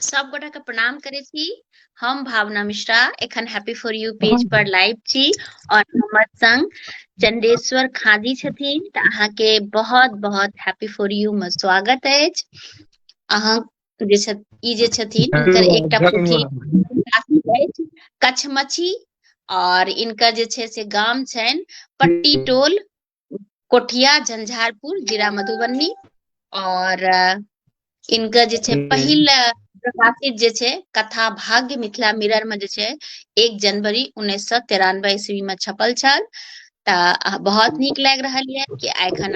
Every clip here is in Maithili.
सब गोटा के प्रणाम करे छी। हम भावना मिश्रा एखन happy for U page per live छी और हमर संग चंदेश्वर खादी छथिन। त अहाँ के बहुत बहुत हैप्पी फॉर यू में स्वागत अछि। अहाँ जे ई जे छथिन इनकर एकटा पोथी प्रकाशित अछि कछमछी, और इनकर जे छै से गाम छनि पट्टी टोल, कोठिया, झंझारपुर, जिला मधुबनी। और इनका जे छै पहिल प्रकाशित जे छै कथा भाग्य मिथिला मिरर में जे छै 1 जनवरी 1993 ईस्वी में छपल छल। बहुत नीक लागि रहल है कि एखन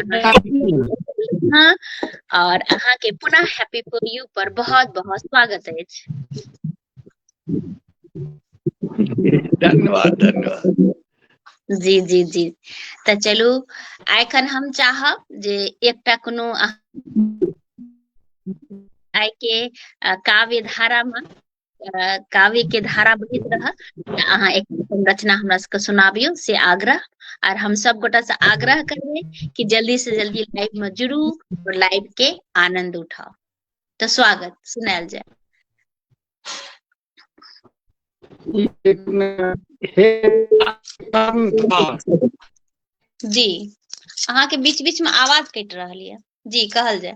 अहाँ और अहाँ के पुनः हैप्पी फॉर यू पर बहुत बहुत स्वागत अछि। धन्यवाद धन्यवाद। जी जी जी। तो चलू एखन हम चाहब जे एकटा कोनो आय के काव्य धारा में काव्य के धारा बहित रह, अहाँ एक संरचना हमरा सबके सुनाबियो से आग्रह। और हम सब गोटा से आग्रह करबे कि जल्दी से जल्दी लाइव में जुड़ू और लाइव के आनंद उठाओ। तो स्वागत सुनायल जाए। जी अहाँ के बीच बीच में आवाज कट रहा है। जी कहल जाए।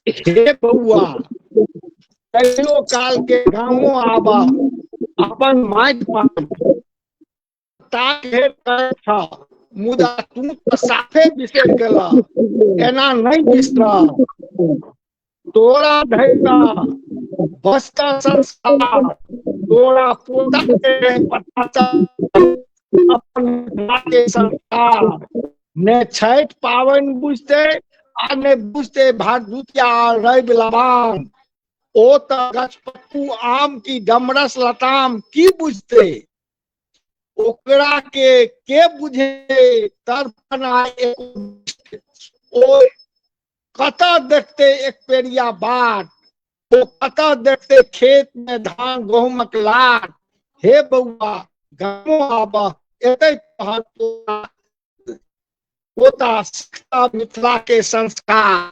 हे बउआ कहियो काल के गामो आबा अपन माटि पाता मुदा तू तो साफे बिसरि गेला। एना नहीं बिसरा तोरा धैता बस्ता संस्कार, तोरा पोता के पता अपन के संस्कार ने छठ पावन बुझते आ ने बुझते भरदुतिया रवि लबान। ओ तो गछपक्कू आम की डमरस लताम की बुझते, ओकरा के बुझे तर्पणा ओ कता देखते एक पेरिया बाट, ओ कता देखते खेत में धान गहूमक लाट। हे बउआ गामो आबा एतै पोता सिखता मिथिला के संस्कार।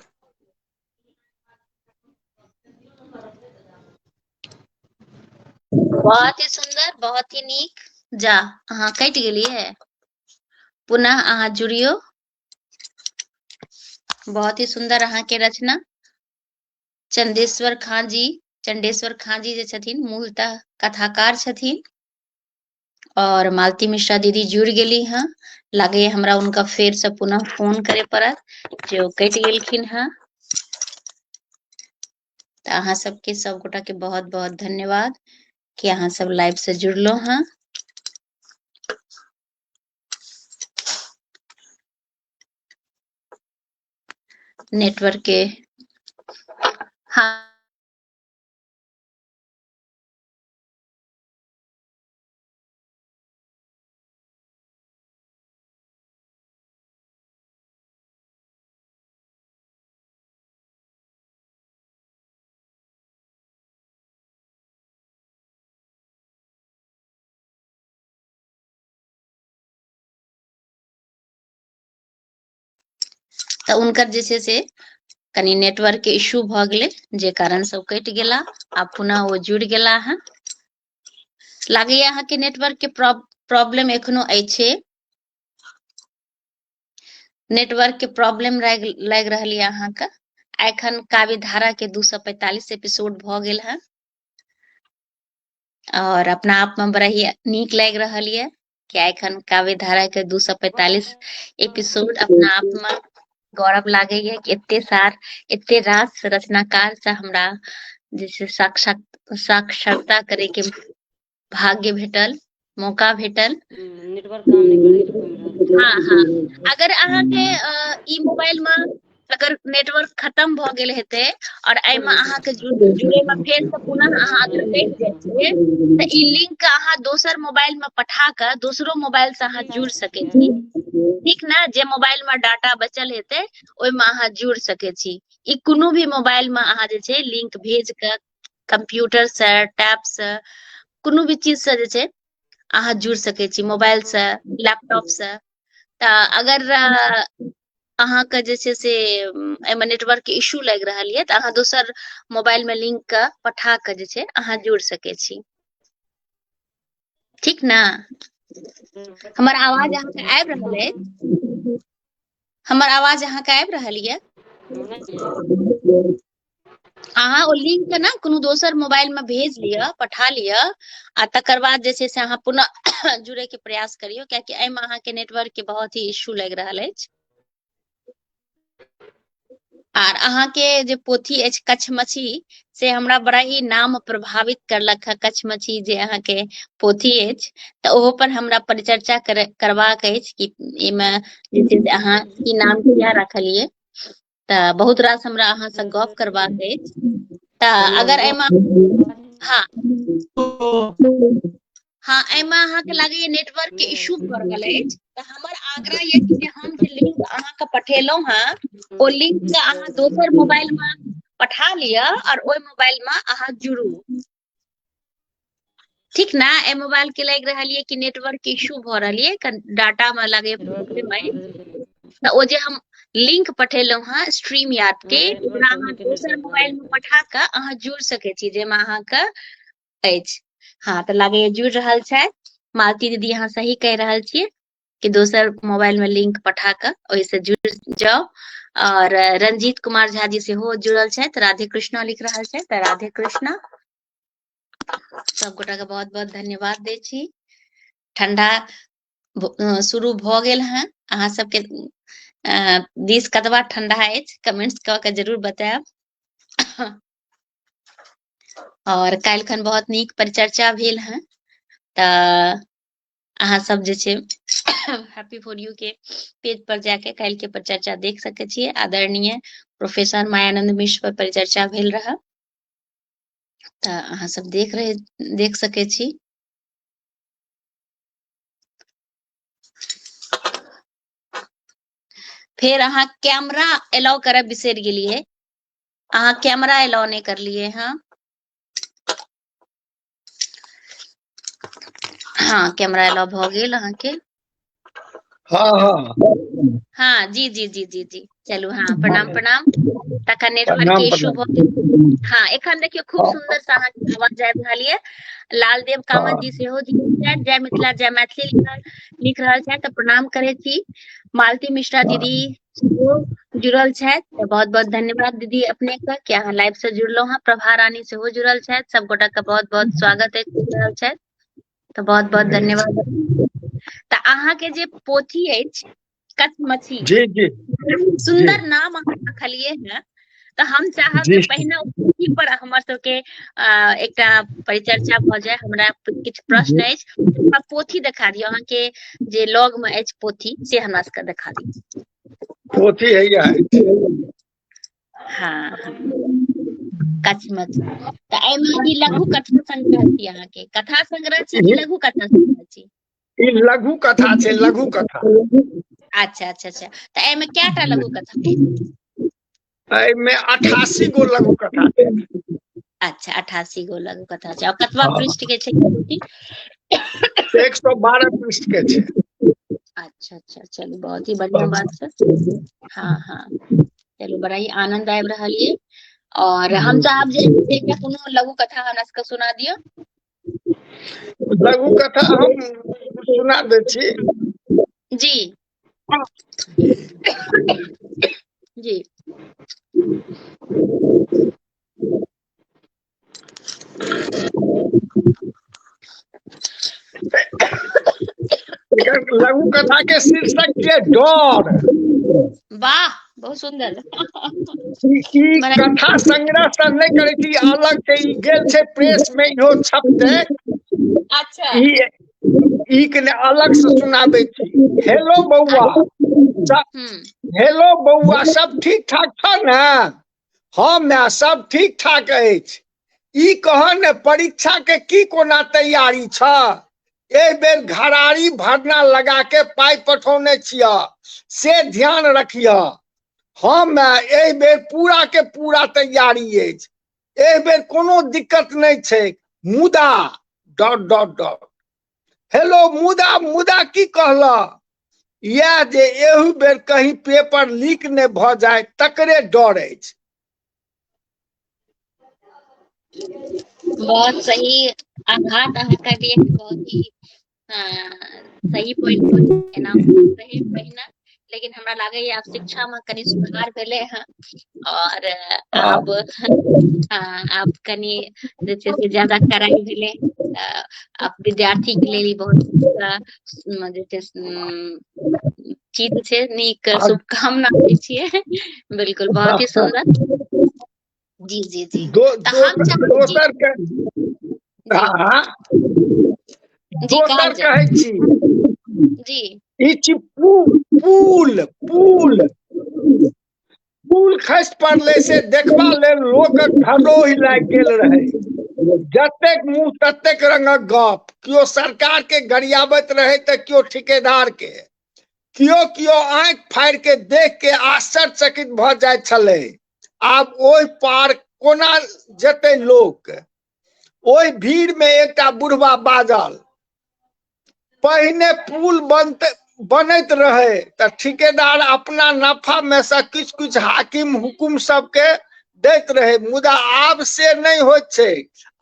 बहुत ही सुंदर, बहुत ही नीक। जा अहाँ कट गेलिए, पुनः अहाँ जुड़ियो। बहुत ही सुंदर अहाँ के रचना। चंदेश्वर खां जी जे छथिन मूलतः कथाकार छथिन और मालती मिश्रा दीदी जुड़ गेली हैं। लगे हमरा उनका फेर से पुनः फोन करे पड़त जो कट गेलखिन हैं। तो अहाँ सबके सब गोटा के बहुत बहुत धन्यवाद कि अहाँ सब लाइव से जुड़लो हैं। नेटवर्क के हाँ तो उनकर जे छै से कनी नेटवर्क के इश्यू भ गेले जे कारण सब कट गेला। आ पुनः वो जुड़ गेला हैं। लागे यहाँ के नेटवर्क के प्रॉब्लम एखनो अछि। नेटवर्क के प्रॉब्लम लग रही है अहाँ का। एखन काव्य धारा के 245 एपिसोड भ गेल है और अपना आप में बड़ा ही नीक लग रहा है कि एखन काव्य धारा के 245 एपिसोड अपना आप में गौरव लागे है कि एते रास रचनाकार से हमरा जैसे साक्षरता करे के भाग्य भेटल, मौका भेटल। नेटवर्क काम नहीं कर हाँ हाँ, अगर अहाँ के ई मोबाइल में अगर नेटवर्क खत्म भ गेल हेते और एहि में अहाँ के जुड़े में फेर से पुनः अहाँ अगर कट जाय छियै त ई लिंक अहाँ दोसर मोबाइल में पठा के दोसरो मोबाइल से अहाँ जुड़ सके छी। ठीक ना, जे मोबाइल में डाटा बचल हेते ओय में अहाँ जुड़ सके छी। ई कोनो भी मोबाइल में अहाँ जे छै लिंक भेज के कंप्यूटर से, टैब से, कोनो भी चीज से जे छै अहाँ जुड़ सके छी, मोबाइल से, लैपटॉप से। त अगर अहाँ के जे छै से एमे नेटवर्क के इशू लग रहल ये त अहाँ दोसर मोबाइल में लिंक के पठा के जे छै अहाँ जुड़ सके छी। ठीक ना? हमर आवाज अहाँ के आबि रहल है? हमर आवाज अहाँ के आबि रहल ये? अहाँ ओ लिंक के ना कोनो दोसर मोबाइल में भेज लिअ, पठा लिअ आ तकर बाद जे छै से अहाँ पुनः जुड़े के प्रयास करियो, कियाकि एहि में अहाँ के नेटवर्क के बहुत ही इशू लग रहल अछि। आर अहाँ के जे पोथी अछि कछमछी से हमरा बड़ा ही नाम प्रभावित करलक है। कछमछी जे अहाँ के पोथी अछि त ओहो पर हमरा परिचर्चा करबाक अछि कि एमे जे छै से अहाँ की नाम किया रखलिए। त बहुत रास हमरा अहाँ से गप करबाक अछि। त अगर एमे हाँ हाँ एमे अहाँ के लागैये नेटवर्क के इशू भ रहल अछि त हमर आग्रह ये कि जे हम जे लिंक अहाँ के पठेलहुं हैं ओ लिंक के अहाँ दोसर मोबाइल में पठा लिअ और ओइ मोबाइल में अहाँ जुड़ू। ठीक ना? ए मोबाइल के लग रहल ये कि नेटवर्क इशू भ रहल ये, डाटा में लगे प्रॉब्लम है। त ओ जे हम लिंक पठेलहुं हैं स्ट्रीम यार्ड के, ओकरा अहाँ दोसर मोबाइल में पठा के अहाँ जुड़ सके छी, जेमे अहाँ के अछि। हाँ त लागे जुड़ रहल छै। मालती दीदी अहाँ सही कह रहल छियै कि दोसर मोबाइल में लिंक पठा के ओहि से जुड़ जाओ। और रंजीत कुमार झा जी सेहो जुड़ल छथि, राधे कृष्णा लिख रहल छथि त राधे कृष्णा। सब गोटा के बहुत बहुत धन्यवाद दै छी। ठंडा शुरू भ गेल हैं, अहाँ सबके दिस कतबा ठंडा अछि कमेंट्स क के जरूर बतायब। और काल्हि खन बहुत नीक परिचर्चा भेल हैं त अहाँ सब जे छै हैप्पी फॉर यू के पेज पर जाके काल्हि के परिचर्चा देख सके छियै। आदरणीय प्रोफेसर मायानंद मिश्र पर परिचर्चा भेल रहा त अहाँ सब देख सके छी। फिर अहाँ कैमरा अलाउ करब बिसरि गेलिए, अहाँ कैमरा अलाउ नहीं करलिए। हाँ हाँ कैमरा अलाउ भ गेल अहाँ के। हाँ हाँ हाँ जी जी जी जी जी चलू। हाँ प्रणाम प्रणाम। तखन नेटवर्क के प्रणाम इशू भ प्रणाम। गेल। हाँ एखन देखियो खूब सुंदर से अहाँ के आवाज आबि रहल ये। लालदेव कामत जी सेहो जुड़ल छथि, जय मिथिला जय मैथिली लिख रहल छथि त प्रणाम करै छी। मालती मिश्रा दीदी सेहो जुड़ल छथि त बहुत बहुत धन्यवाद दीदी अपने के कि अहाँ लाइव से जुड़लहुं हैं। प्रभा रानी सेहो जुड़ल छथि, सब गोटा के बहुत बहुत स्वागत अछि जुड़ रहल छथि त बहुत बहुत धन्यवाद। त अहाँ के जे पोथी अछि कछमछी, जी जी जी सुंदर नाम अहाँ रखलिए हैं त हम चाहब जे जी पहिने ओ पोथी पर हमर सबके एकटा परिचर्चा भ जाय। हमरा किछु प्रश्न अछि, हमरा पोथी देखा दिअ। अहाँ के जे लॉग में अछि पोथी से हमरा सबके देखा दिअ। पोथी हैया अछि। हाँ हाँ कछमछी त एहिमे ई लघु कथा संग्रह छी, अहाँ के कथा संग्रह छी कि लघु कथा संग्रह छी? ई लघु कथा छै, लघु कथा। अच्छा अच्छा अच्छा त एहिमे कएटा लघु कथा अछि? एहिमे 88 गो लघु कथा छै। अच्छा 88 गो लघु कथा छै। और कतबा हाँ पृष्ठ के छै पोथी? 112 पृष्ठ के छै। अच्छा अच्छा चलू बहुत ही बढ़िया बात छै। हाँ हाँ चलू बड़ा ही आनंद आबि रहल ये। और हम चाहब जे एकटा कोनो लघु कथा हमरा सबके सुना दिअ। लघु कथा हम सुना दै छी। जी जी लघु कथा के शीर्षक छियै डर। वाह बहुत सुंदर। ई बड़ा कथा संग्रह सब नहीं करे छी, अलग से ई गेल छै प्रेस में, इहो छपतै। अच्छा ई के अलग से सुनाबै छी। हेलो बौआ हम्म हेलो बौआ सब ठीक ठाक छ ने? हाँ माय सब ठीक ठाक अछि। ई कह ने परीक्षा के की कोना तैयारी छ? एहि बेर घरारी भरना लगा के पाई पठौने छिया, से ध्यान रखिया। हाँ माय एहि बेर पूरा के पूरा तैयारी अछि। एहि बेर कोनो दिक्कत नहीं छै। मुदा ... हेलो मुदा मुदा की कहला? या जे एहू बेर कहीं पेपर लीक नहीं भ जाए तकरे डर अछि। बहुत सही आघात अहाँ करलिए, बहुत ही सही पॉइंट एना रहे पहिने, लेकिन हमरा लागे आब शिक्षा में कनी सुधार भेले हैं और आब कनी जे छै से ज्यादा कड़ाई भेले, अब विद्यार्थी के लिए बहुत जे छै चीज छै, नीक शुभकामना दै छियै। बिल्कुल, बहुत ही सुंदर। जी जी जी। दोसर के दोसर कहै छी जी ई छी पुल पुल पुल खसि पड़ले से देखबा लेल लोकक धरोहि लागि गेल रहे। जतेक मुंह ततेक रंगक गप, कियो सरकार के गरियाबैत रहे त कियो ठिकेदार के, कियो आंखि फाड़ि के देख के आश्चर्यचकित भ जाय छले। आब ओहि पार कोना जेतै लोक। ओहि भीड़ में एकटा बुढ़वा बाजल, पहिने पुल बनैत रहे त ठिकेदार अपना नफा में से किछु किछु हाकिम हुकुम सबके दैत रहे, मुदा आब से नहीं होइत छै।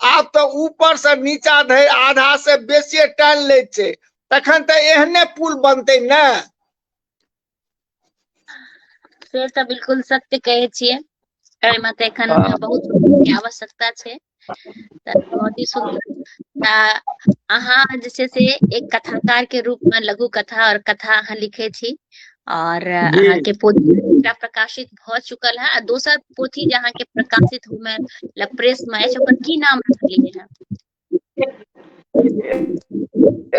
आब तो ऊपर से नीचा धरि आधा से बेसी टानि लै छै, तखन त एहने पुल बनतै ने। से त बिल्कुल सत्य कहै छियै, एहिमे त एखन बहुत आवश्यकता छै। बहुत ही सुंदर। अहाँ जे छै से एक कथाकार के रूप में लघु कथा और कथा अहाँ लिखे छी, और जी अहाँ के पोथी एकटा प्रकाशित भ चुकल है, आ दोसर पोथी जे अहाँ के प्रकाशित हुए प्रेस में अछि, ओकर की नाम रखलिए है?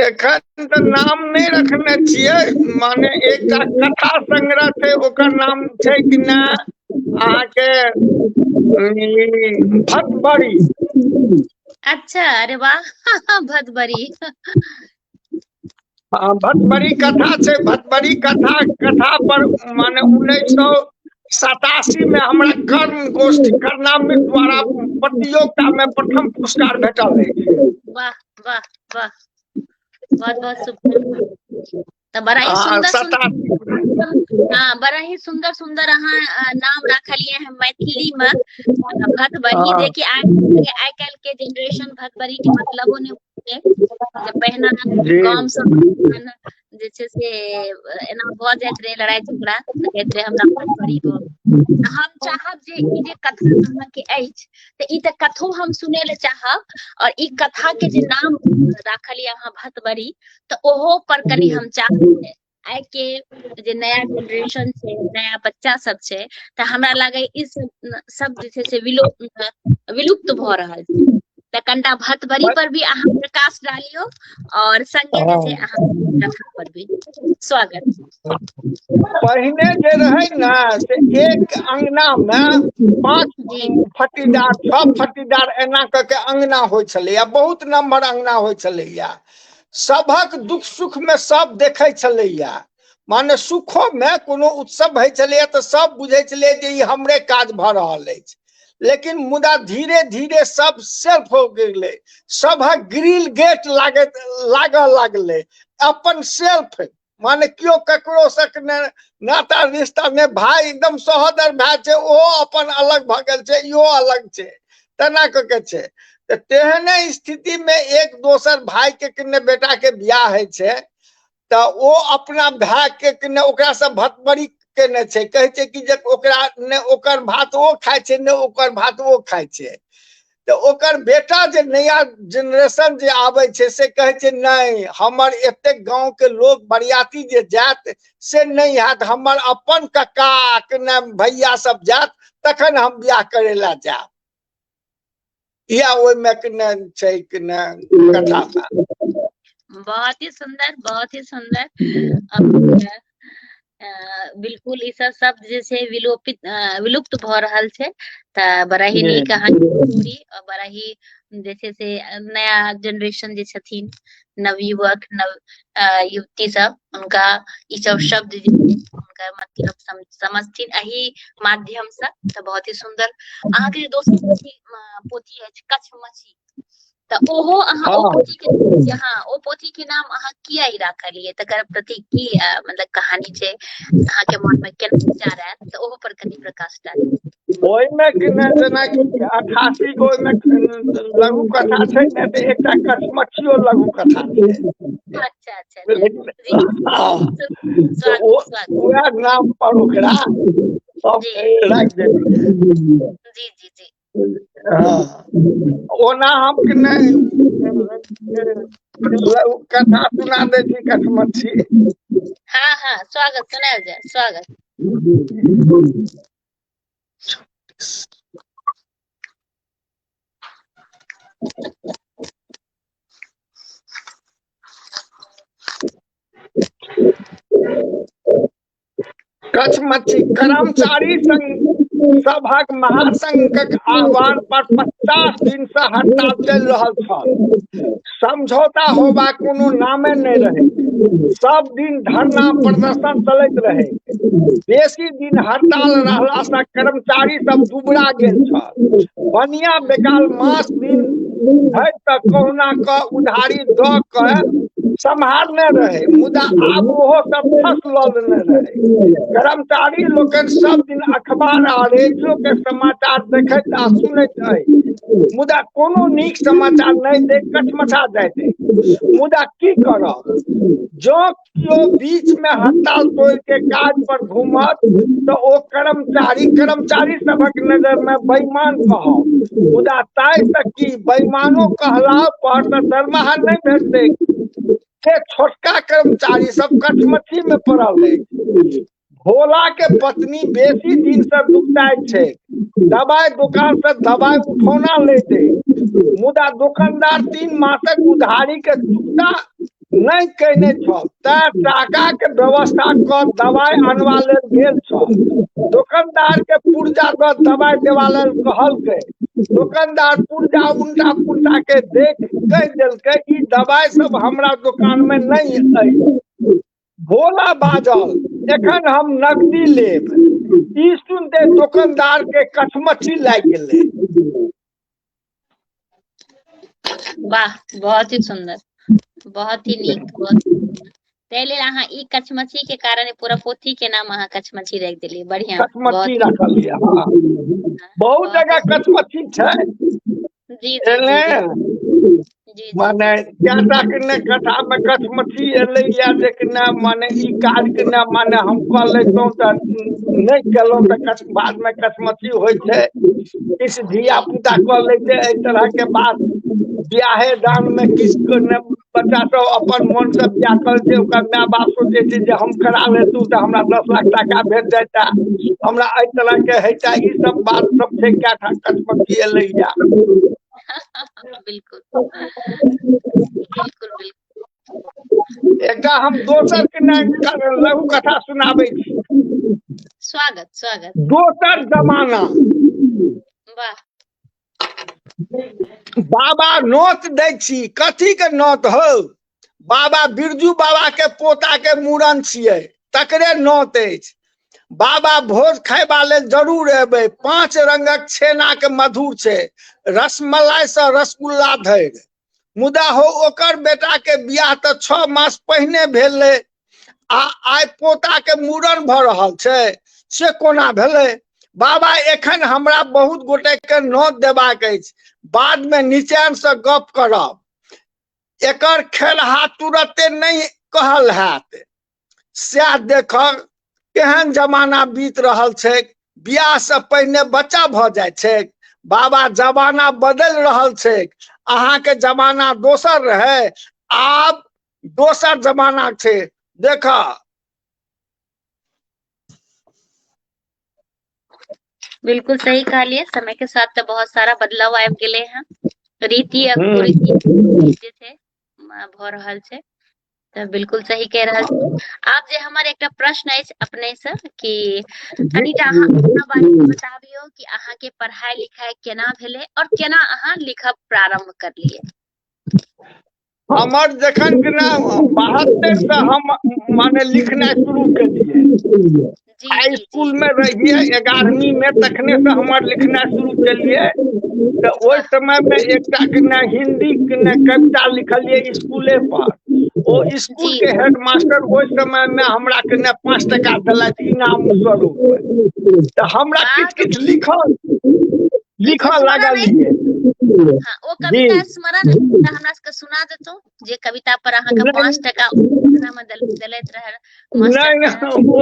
एखन त नाम नहीं रखने छियै, माने एकटा कथा संग्रह छै, ओकर नाम छै कि ना अहाँ के भतबरी। अच्छा, अरे वाह भतबरी। भतबरी कथा छै। भतबरी कथा पर माने 1987 में हमरा कर्ण गोष्ठी कर्णामृत द्वारा प्रतियोगिता में प्रथम पुरस्कार भेटल अछि। वाह वाह वाह, बहुत बहुत शुभकामना। तो बड़ा ही सुंदर हाँ, बड़ा ही सुंदर सुंदर अहाँ नाम रखलिए हैं मैथिली में, भतबरी। देखिए आइ काल्हि के जनरेशन भतबरी के मतलबो नहीं बुझे, पहिने गाम सब जे छै से एना भ जाइत रहे लड़ाई झगड़ा, त कहैत रहे हमरा भतबरी भ। हम चाहब जे ई जे कथा अहाँके अछि, त ई त कथो हम सुनै ले चाहब, और ई कथा के जे नाम राखलिए अहाँ भतबरी, त ओहो पर कनी हम चाहब। आइ के जे नया जनरेशन छै, नया बच्चा सब छै, त हमरा लागे ई सब जे छै से विलुप्त भ रहल छै। त कनिटा भतबरी पर भी अहाँ प्रकाश डालियो, और संगे जे छै अहाँ कथा पर भी स्वागत। पहिने जे रहे ना से एक अंगना में 5 फटीदार 6 फटीदार एना क के अंगना होइ छलैया, बहुत नम्हर अंगना होइ छलैया। सभक दुख सुख में सब देखै छलैया, माने सुखो में कोनो उत्सव होइ छलैया त सब बुझै छलै जे ई हमरे काज भ रहल अछि। लेकिन मुदा धीरे धीरे सब सेल्फ हो गेलै, सभक ग्रिल गेट लागऽ लागलै, अपन सेल्फ, माने क्यों ककरो से नाता रिश्ता ने, भाई एकदम सहोदर भाई छै, ओहो अपन अलग भ गेल छै, इहो अलग छै, तेना क के छै। त तेहने स्थिति में एक दोसर भाई के किन्ने बेटा के बियाह होइ छै, त ओ अपना भाई के किन्ने ओकरा से भतबरी केने छै, कहै छै कि जे ओकरा ने ओकर भात ओ खाय छै, ने ओकर भात ओ खाय छै। तो ओकर बेटा जे नया जनरेशन जे आबै छै से कहै छै नहीं, हमर एते गांव के लोग बरियाती जे जात से नहीं हैत, हमर अपन कक्का के भैया सब जात तखन हम बियाह करे ला जाब। या ओइ में के छै कि कथा में। बहुत ही सुंदर, बहुत ही सुंदर। बिल्कुल ई सब शब्द जे छै विलुप्त भ रहल छै, त बड़ा ही नीक अहाँ स्टोरी, और बड़ा ही जे छै से नया जनरेशन जे छथिन, नवयुवक नव युवती सब, उनका ई सब शब्द जे उनका मतलब समझथिन एही माध्यम से, त बहुत ही सुंदर। अहाँ के दोसर पोथी अछि कच्छ मछी, तऽ ओहो अहाँ ओ हाँ पोथी के ओ पोथी के नाम अहाँ किया ही राखलिए, तकर प्रति की मतलब कहानी छै, अहाँ के मन में केना विचार आयल, तऽ ओहो पर कनि प्रकाश डाली। ओहिमे कि ने जेना 88 गो ओहिमे लघु कथा छै ने, तऽ एकटा कछमछियो लघु कथा छै। अच्छा अच्छा अच्छा जी, हाँ, तो स्वागत स्वागत वएह नाम पर ओकरा सब जी राखि देलियै। जी जी जी हाँ, ओना हम कि नहीं कथा सुना दै छी कछमछी। हाँ हाँ स्वागत, सुनायल जाय, स्वागत। कछमछी कर्मचारी संघ सभक महासंघक आह्वान पर 50 दिन से हड़ताल चल रहल छल। समझौता होबा कोनो नामे नहीं रहे। सब दिन धरना प्रदर्शन चलत रहे। बेसी दिन हड़ताल रहला से कर्मचारी सब दुबरा गेल छल। बनिया बेकाल मास दिन धरि तक कहुना क उधारी द क संभालने रहे, मुदा आब ओहो सब फंस लेने रहे। कर्मचारी लोकन सब दिन अखबार आ रेडियो के समाचार देखैत आ सुनैत अछि, मुदा कोनो नीक समाचार नहीं देख कचमचा जाइत अछि। मुदा की करब, जो कियो बीच में हड़ताल तोड़ के काज पर घूमत तो ओ कर्मचारी सभक नजर में बेईमान कहब। मुदा ताय तक की बेईमानो कहला पर तो दरमाहा नहीं भेटते। के छोटका कर्मचारी सब कठमठी में पड़ल है। भोला के पत्नी बेसी दिन से दुखताय छै। दवाई दुकान से दवाई उठौना लेते, मुदा दुकानदार 3 मासक उधारी के चुकता नहीं केने छल, तैं टाका के व्यवस्था क दवाई अनवा लेल गेल छल। दुकानदार के पुर्जा द दवाई देवा लेल कहलकै। दुकानदार पुर्जा उल्टा पुल्टा के देख कह देलकै, ई दवाई सब हमरा दुकान में नहीं है। भोला बाजल, एखन हम नकदी लेब। ई सुनते दुकानदार के कछमछी लाग गेलै। वाह, बहुत ही सुंदर, बहुत ही नीक, बहुत ताहि लेल अहाँ ई कछमछी के कारण पूरा पोथी के नाम अहाँ कछमछी राखि देलियै। बढ़िया, कछमछी बहुत रखलियै। हाँ, बहुत बहुत जगह ही कछमछी छै। जी जी जी एने जी जी माने जी क्या के ने कथा में कछमछी एले या, लेकिन माने ई काज के न माने हम कह लेतों त नहीं केलौं त बाद में कछमछी होइ छै। किस धिया पुता कह लेते एहि तरह के बात। ब्याहे दान में किस ने बच्चा सब अपन मन से ब्याह कर छै, ओकर माय बाप सोचे छै जे हम करा लेतू तो हमरा 10 लाख टका भेट जाता, हमरा एहि तरह के हैता। ई सब बात सब छै, क्या कछमछी एले या। बिल्कुल बिल्कुल बिल्कुल। एकटा हम दोसर के ने लघु कथा सुनाबै छी। स्वागत स्वागत। दोसर जमाना। वाह। बाबा नोत दै छी, कथी के नोत हो? बाबा बिरजू बाबा के पोता के मूड़न छियै, तकरे नोत अछि। बाबा भोज खायबा लेल जरूर एबै। 5 रंगक छेना के मधुर छै, रसमलाई से रसगुल्ला धरि। मुदा हो ओकर बेटा के बियाह तऽ 6 मास पहिने भेलै, आ आइ पोता के मूड़न भ रहल छै, से कोना भेलै? बाबा एखन हमरा बहुत गोटे के नोत देबाक अछि, बाद में निचैन से गप करब। एकर खेलहा तुरते नहीं कहल हैत। सएह देखक केहन जमाना बीत रहल छै। बियाह से पहिने बच्चा भ जाय छै। बाबा जमाना बदल रहल छै। अहाँ के जमाना दोसर रहे, आब दोसर जमाना छै। देखा बिल्कुल सही कहलिए, समय के साथ तो बहुत सारा बदलाव आबि गेले हैं। रीति आ कुरीति जे छै भ रहल छै, तऽ बिल्कुल सही कह रहल छी। आब जे हमर एकटा प्रश्न अछि अपने से कि कनिटा अहाँ अपना बारे में बताबियो कि अहाँ के पढ़ाई लिखाई केना भेलै और केना अहाँ लिखब प्रारंभ करलियै। हमर जखन के ना 72 से हम माने लिखनाइ शुरू केलियै। जी हाई जी स्कूल जी में रहिए 11वीं में तखने से हमार लिखना शुरू केलिए। तो ओइ वाह समय में एकटा के न हिंदी के न कविता लिखलिए स्कूले पर। ओ स्कूल जी के हेडमास्टर ओइ समय में हमरा के न 5 टका देलथि इनाम स्वरूप। तो हमरा वाह किछ तो किछ किछ लिखऽ स्मरण है। लागलिए। हाँ वो जी कविता स्मरण है तो हमरा सबके सुना देतो जे कविता पर अहाँ के 5 नहीं टका ओकरा में देलैत रहे मास्टर साहब। नहीं वो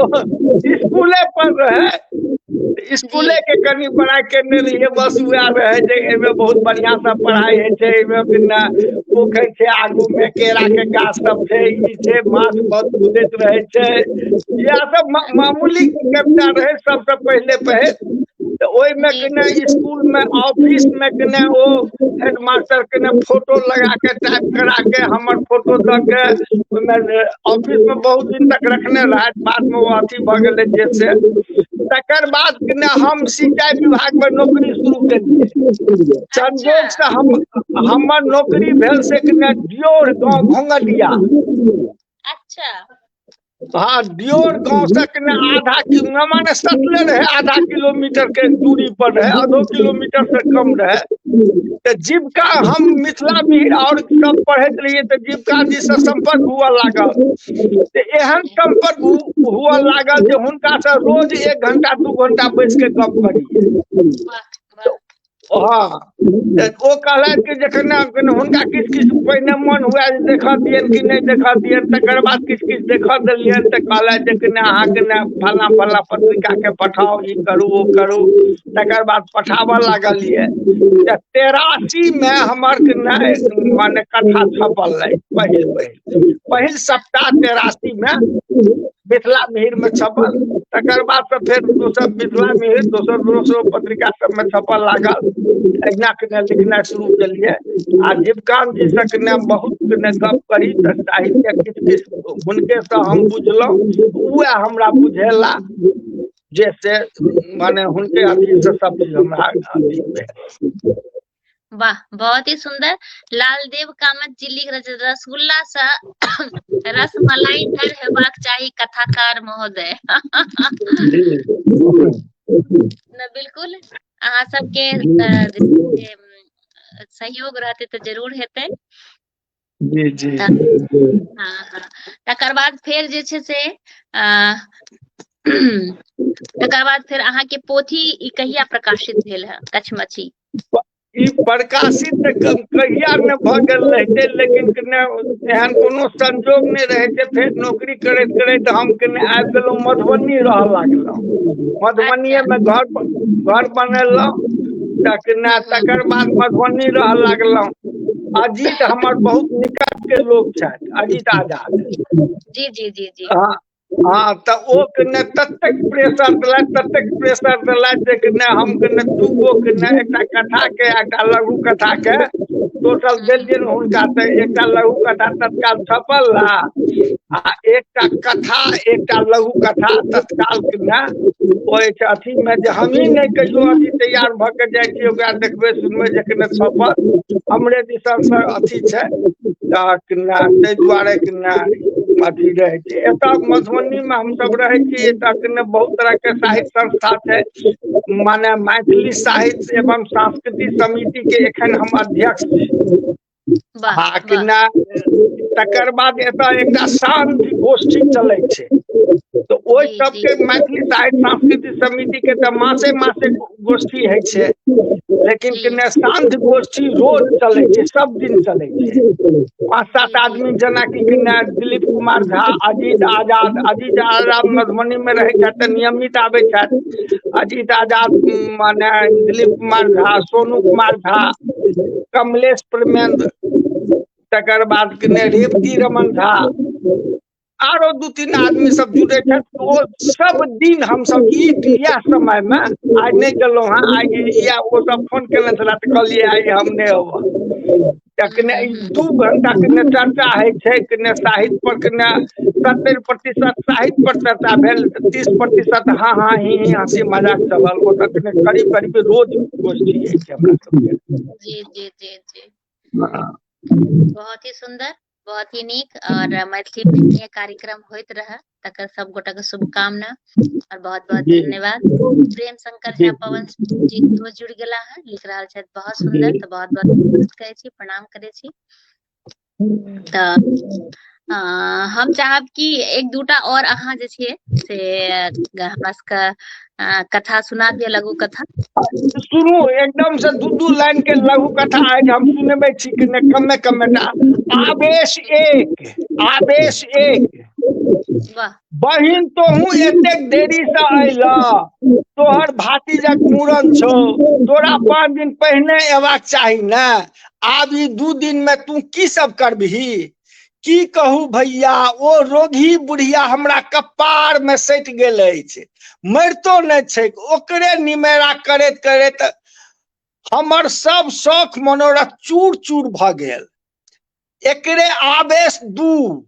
स्कूले पर रहे। जी स्कूले के कनी पढ़ाई करने रहिए, बस वह रहे जे एमे बहुत बढ़िया सा पढ़ाई है छै। एमे बिना पोखर छै, आगू में केरा के गाछ सब छै, ई छै, माछ बहुत कूदैत रहे छै। यह सब मामूली कविता रहे सबसे पहले। तो ओहि में जी कने स्कूल में ऑफिस में कने ओ हेडमास्टर कने फोटो लगा के टाइप करा के हमर फोटो द के ओहिमे ऑफिस में बहुत दिन तक रखने रहा। बाद में वो अथी भ गेलै जैसे। तकर बाद कने हम सिंचाई विभाग में नौकरी शुरू केलिए। अच्छा संजोग से हमर नौकरी भेल से कने दियोर गांव घोंगटिया। अच्छा हाँ दियोर गांव से कने माने सटले रहे, आधा किलोमीटर के दूरी पर रहे, आधो किलोमीटर से कम रहे। तो जीविका हम मिथिला में और सब पढ़ते रहिए तो जीविका जी से संपर्क हुआ लागल। तो एहन जी संपर्क हुआ लागल जे हुनका से रोज 1 घंटा 2 घंटा बैस के गप करिए। वाह वाह हाँ तो वो कहलथि कि जखन हुनका किछु किछु पहिने मन हुए जे देखा दियन कि नहीं देखा दियन, तकर बाद किछु किछु देखा दिलियन तो कहलथि जे कि अहाँ के फलना फलना पत्रिका के पठाओ, ई करू ओ करू। तकर बाद पठाबऽ लागलिए। 83 में हमर के माने कथा छपल रहे। पहिल सप्ताह 83 में मिथिला मिहिर में छपल। तकर बाद से फिर दोसर मिथिला मिहिर दोसर पत्रिका सब में छपल लागल। अहिना के लिखना शुरू केलिए। आ जीवकांत जी से के बहुत के गप करी तो साहित्य किछु किछु हुनके से हम बुझलहुँ, वह हमरा बुझेला जैसे माने हुनके अथी से सब चीज हमरा अथी भेल। वाह बहुत ही सुंदर। लालदेव कामत जी लिख रहे छथि, रसगुल्ला सा रसमलाई धर हेबाक चाही कथाकार महोदय। न बिल्कुल अहाँ सबके जे सहयोग रहते तो जरूर हेतै। जी जी हाँ हाँ तकर बाद फेर जे छै से तकर बाद फिर अहाँ के पोथी ई कहिया प्रकाशित भेल है कछमछी? ई प्रकाशित कहिया ने भ गेल रहते, लेकिन एहन कोनो संजोग नहीं रहे। फिर नौकरी करैत करैत हम आबि गेलहुँ मधुबनी रह लागलहुँ। मधुबनीये में घर बनेलहुँ। तकर बाद मधुबनी रह लागलहुँ। अजीत हमर बहुत निकट के लोग छथि, अजीत आजाद। जी जी जी जी हाँ हाँ तो ओ ततेक प्रेशर दिलथि जे हम 2 गो एकटा कथा के एकटा लघु कथा के टोटल देलियन हुनका। तो एकटा लघु कथा तत्काल छपल आ एकटा कथा एकटा लघु कथा तत्काल अथी में जे हमही नहीं कहियो अथी तैयार भ के जाइ छियै ओकरा देखबे सुनबे जखन छपल हमरे दिसन से अथी छै। ताहि दुआरे अथी रहे छै। एतऽ मधुबनी में हम सब रहे छी, एतऽ बहुत तरह के साहित्य संस्था छै। माने मैथिली साहित्य एवं सांस्कृतिक समिति के एखन हम अध्यक्ष छी। वाह हाँ वाह तकर बाद एतऽ एकटा शांति गोष्ठी चलै छै। तो ओहि जी जी सबके मैथिली साहित्य सांस्कृतिक समिति के तो मासे गोष्ठी है छै। लेकिन जी शांति गोष्ठी रोज चले छै, सब दिन चले छै। 5-7 जी जी आदमी जेना कि दिलीप कुमार झा, अजीत आजाद मधुबनी में रहे छथि तो नियमित आबे छथि। अजीत आजाद माने दिलीप कुमार झा, सोनू कुमार झा, कमलेश प्रेमेंद्र, तकर बाद रेवती रमन झा आरो 2-3 आदमी सब जुड़े छथि। ओ सब दिन हम सब इएह समय में आज नहीं गेलहुँ हाँ, आज वो सब फोन केने छला तो कहलिए आई हम नहीं अबऽ। 2 घंटा चर्चा है छै। साहित्य पर 70% साहित्य पर चर्चा भेल, 30% हाँ हाँ ही हंसी मजाक चलल। ओ करीब करीब रोज गोष्ठी है हमरा सबके। जी जी जी जी हाँ। बहुत ही सुंदर बहुत ही नीक और मैथिली में कार्यक्रम होइत रहे तकर सब गोटा के शुभकामना और बहुत बहुत जी धन्यवाद। प्रेम शंकर जी झा पवन जी तो जुड़ गेला है, लिख रहा है बहुत सुंदर, जी तो बहुत बहुत धन्यवाद कहे छी, प्रणाम करे छी। तो हम चाहब कि एक दूटा और अहाँ जे छियै से हमरा सबके कथा सुना दिअ, लघु कथा। सुनू, एकदम से दू लाइन के लघु कथा आज हम सुनबे छी कि ने कमे कमे टा। आवेश एक, आवेश एक। वाह बहिन तोहू एतेक देरी से अयला, तोहर भातीजक मूड़न छौ, तोरा 5 दिन पहिने एबाक चाही ने। आब ई 2 दिन में तू की सब करबही? की कहू भैया, ओ रोगी बुढ़िया हमरा कपार में सटि गेल अछि, मरितो नहीं छै। ओकरे निमेरा करैत करैत हमर सब शौख मनोरथ चूर चूर भ गेल। एकरे आवेश 2।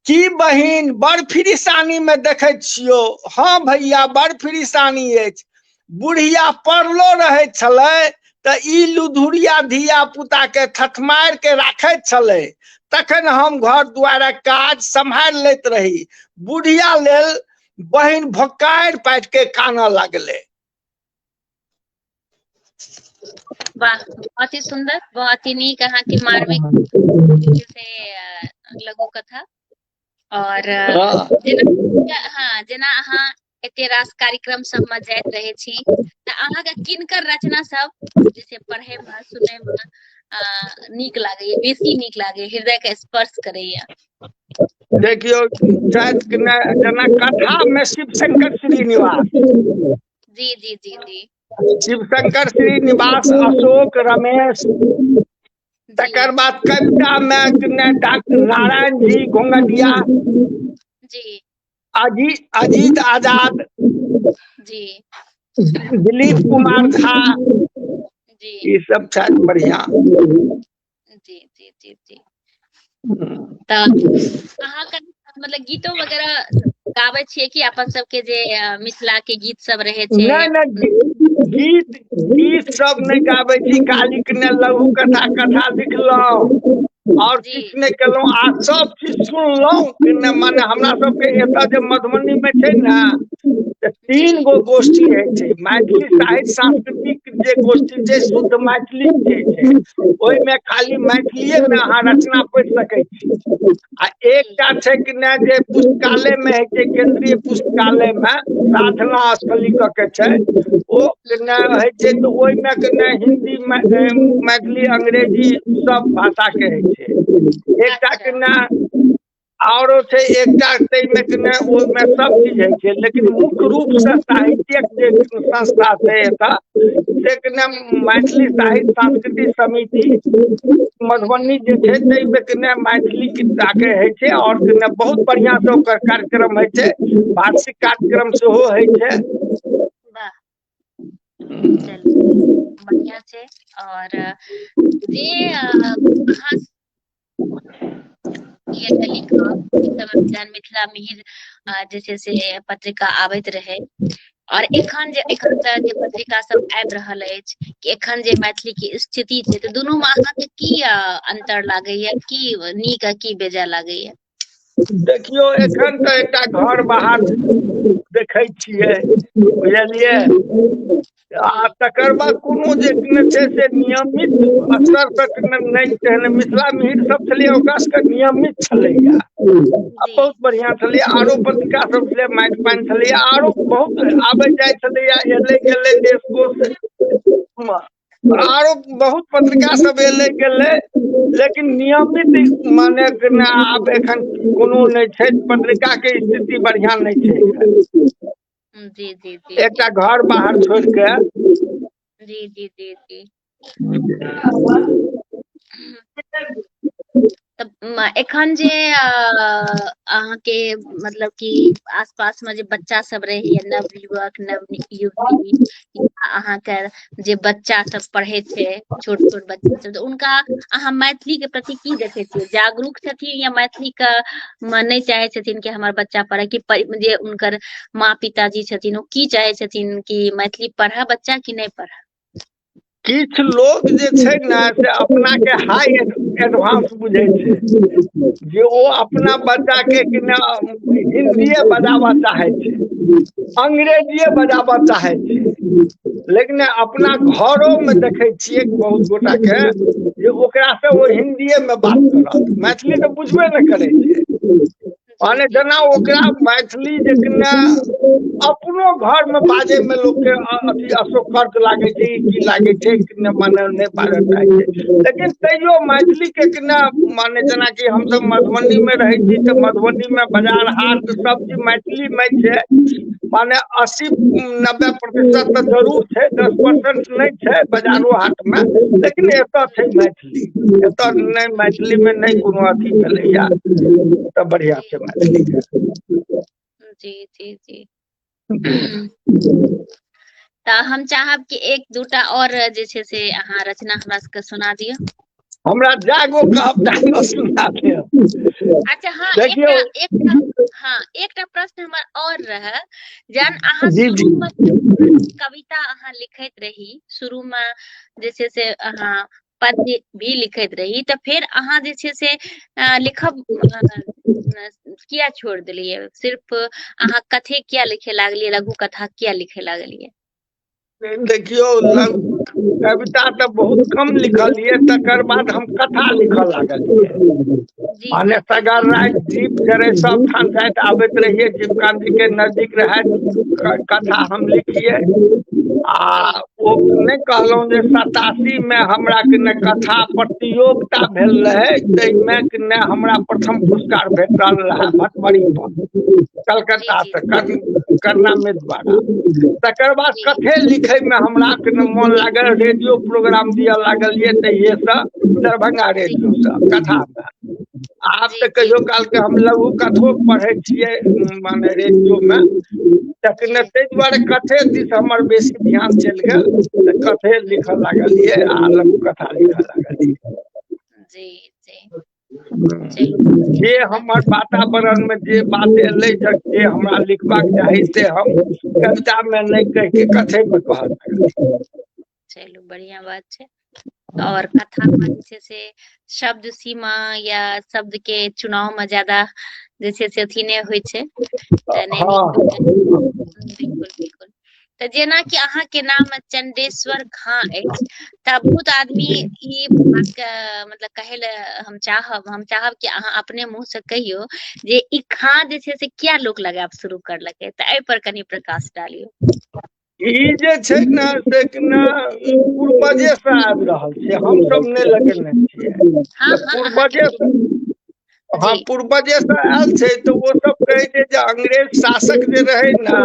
की बहिन बड़ फिरिसानी में देखे छियो? हाँ भैया, बड़ फिरिसानी अछि। बुढ़िया पड़लो रहे छले त ई लुधुरिया धिया पुता के थथमार के राखैत छले, तखन हम घर दुआरक काज सम्हारि लैत रही। बुढ़िया लेल बहिन भोकारि पाटि के कानऽ लगले। वाह, बहुत ही सुंदर, बहुत ही नीक अहाँ के मार्मिक से लघु कथा। और जेना अहाँ एते रास कार्यक्रम सब में जाइत रहे छी त अहाँ के किनकर रचना सब जैसे पढ़े में सुने में नीक लागैया, बेसी नीक लागैया, हृदय के स्पर्श करैया? देखियो, जना कथा में शिव शंकर श्रीनिवास, जी जी जी जी शिव शंकर श्रीनिवास, अशोक रमेश, तकर जी बाद कविता में डॉक्टर नारायण जी घोंघटिया, जी अजीत आजाद, जी दिलीप कुमार झा, जी ये सब छथि बढ़िया। जी जी जी जी त अहाँ के मतलब गीतो वगैरह गाबै छियै कि अपन सबके जे मिथिला के गीत सब रहे छै? नहीं, गीत सब नहीं गाबै छी, खाली ने लघु कथा कथा लिखलहुं और जी किछु नहीं केलहुं, आ सब चीज सुनलहुं कि ने। माने हमरा सबके एतऽ जे मधुबनी में छै ने, 3 जी गो गोष्ठी होइ छै। मैथिली साहित्य सांस्कृतिक जे गोष्ठी छै, शुद्ध मैथिली जे छै, ओहिमे खाली मैथिलीये में अहाँ रचना पढ़ि सकै छी। आ एकटा छै कि ने जे पुस्तकालय में है छै, केंद्रीय पुस्तकालय में साधना स्थली क के छै, ओ ने है छै। तो ओहि में के ने हिंदी मैथिली अंग्रेजी सब भाषा के है छै। एकटा के अच्छा ने औरो छै, एकटा में के ने ओहिमे सब चीज है छै, लेकिन मुख्य रूप से साहित्यक जे संस्था छै एतऽ से के ने मैथिली साहित्य सांस्कृतिक समिति मधुबनी जे छै, ताहिमे के ने मैथिली गीता के है छै, और के ने बहुत बढ़िया से ओकर कार्यक्रम है छै, वार्षिक कार्यक्रम सेहो है छै। वाह, चलू बढ़िया छै। और जे अहाँ ये लिखब मिथिला मिहिर जे छै से पत्रिका आबैत रहे, और एखन जे पत्रिका सब आबि रहल अछि, कि एखन जे मैथिली की स्थिति छै, तो दुनू में अहाँ के की अंतर लागैया, की नीक आ की बेजाय लागैया? देखियो, एखन तो एकटा घर बाहर देखे छियै, बुझलियै। आ जी तकर बाद कोनो जे छै से नियमित स्तर तक नहीं, मिथिला मिहिर सब छलै ओकरा सबके नियमित छलैया, जी बहुत बढ़िया छलैया। आरो पत्रिका सब छलै, माटि पानि छलैया, आरो बहुत आबे जाय छलैया, एले गेले देश कोश, आरो बहुत पत्रिका सब एले गेले, लेकिन नियमित माने आब एखन कोनो नहीं छै, पत्रिका के स्थिति बढ़िया नहीं छै एखन। जी जी जी एकटा जी घर बाहर छोड़ के जी जी जी जी एखन जे अहाँके मतलब कि आसपास में जे बच्चा सब रहैया, नव युवक नव युवती, अहाँके जे बच्चा सब पढ़े छै, छोट छोट बच्चा सब, तो उनका अहाँ मैथिली के प्रति की देखे छियै? जागरूक छथिन या मैथिली का नहीं चाहे छथिन कि हमार बच्चा पढ़े? कि जे उनकर माँ पिताजी छथिन, वो की चाहे छथिन कि मैथिली पढ़ा बच्चा कि नहीं पढ़ा? किछ लोग जे छै ने से अपना के हाई एडवांस बुझे छै, जे ओ अपना बच्चा के कि ने हिंदीए बजाबऽ चाहे छै, अंग्रेजीए बजाबऽ चाहे छै, लेकिन अपना घरों में देखे छियै बहुत गोटा के जे ओकरा से वो हिंदीए में बात करत, मैथिली तो बुझबे न करे छै। माने जना ओकरा मैथिली जे कि ने अपनो घर में बाजे में लोग के अथी अशोकर्क लागे छै, की लागे छै कि ने माने नहीं बाजऽ चाहे छै, लेकिन तैयो मैथिली के कि ने माने जना कि हम सब मधुबनी में रहे छी तो मधुबनी में बाजार हाट सब चीज मैथिली में छै, माने 80-90% तो जरूर छै, 10% नहीं छै बाजारो हाट में, लेकिन एतऽ छै मैथिली, एतऽ नहीं मैथिली में नहीं कोनो अथी भेलैया, तो बढ़िया छै मैथिली के। जी जी जी तो हम चाहब कि एक दूटा और जे छै से अहाँ रचना हमरा सबके सुना दियौ। हमरा जागो कहब तागो सुना देब। अच्छा हाँ, देखियो एकटा प्रश्न हमर और रहे, जन अहाँ जी जी शुरू में कविता अहाँ लिखैत रही, शुरू में जे छै से अहाँ पद्य भी लिखैत रही, तो फिर अहाँ जे छै से लिखब किया छोड़ देलिए, सिर्फ अहाँ कथे किया लिखे लागलिए, लघु कथा किया लिखे लागलिए? देखियो कविता तो बहुत कम लिखलिए, तकर बाद हम कथा लिखऽ लागलिए, जी माने जी सगर रात दीप जरे सब ठान जाइत आबैत रहिए, जीवकांत जी के नजदीक रहे, कथा हम लिखिए। आ ओ नहीं कहलौं जे 87 में हमरा के ने कथा प्रतियोगिता भेल रहे, तै में कि ने हमरा प्रथम पुरस्कार भेटल रहे भटभरी पर, कलकत्ता से करना में द्वारा। तकर बाद कथे लिखे में हमरा के मन लागल, रेडियो प्रोग्राम दिया लागलिए, तहिए से दरभंगा रेडियो से कथा में। आब तो कहियो काल के हम लघु कथो पढ़े छियै माने रेडियो में, तखन तै दुआरे कथे दिस हमर बेसी ध्यान चलि गेल, तो कथे लिखऽ लागलिए आ लघु कथा लिखऽ लागलिए। जी जी जे हमर वातावरण में जे बात एलै, जे हमरा लिखबाक चाही से हम कविता में नहीं कह के कथे में कहऽ लागलिए। चलो बढ़िया बात छै। और कथा में जे छै से शब्द सीमा या शब्द के चुनाव में ज्यादा जे छै से अथी नहीं होइ छै, बिल्कुल बिल्कुल। तो जेना कि अहाँ के नाम चंडेश्वर खां अछि, त बहुत आदमी ई बात के मतलब कहे ले हम चाहब कि अहाँ अपने मुंह से कहियो जे ई खां जे छै से किया लोग लगाब शुरू करलकै, त एहि पर कनी प्रकाश डालियौ। ई जे छै ने से पूर्वजे से आबि रहल छै, हम सब नहीं लगेने छियै, पूर्वजे से हाँ पूर्वजे से आयल छै। तो वो सब कहे छै जे अंग्रेज शासक जे रहे ना,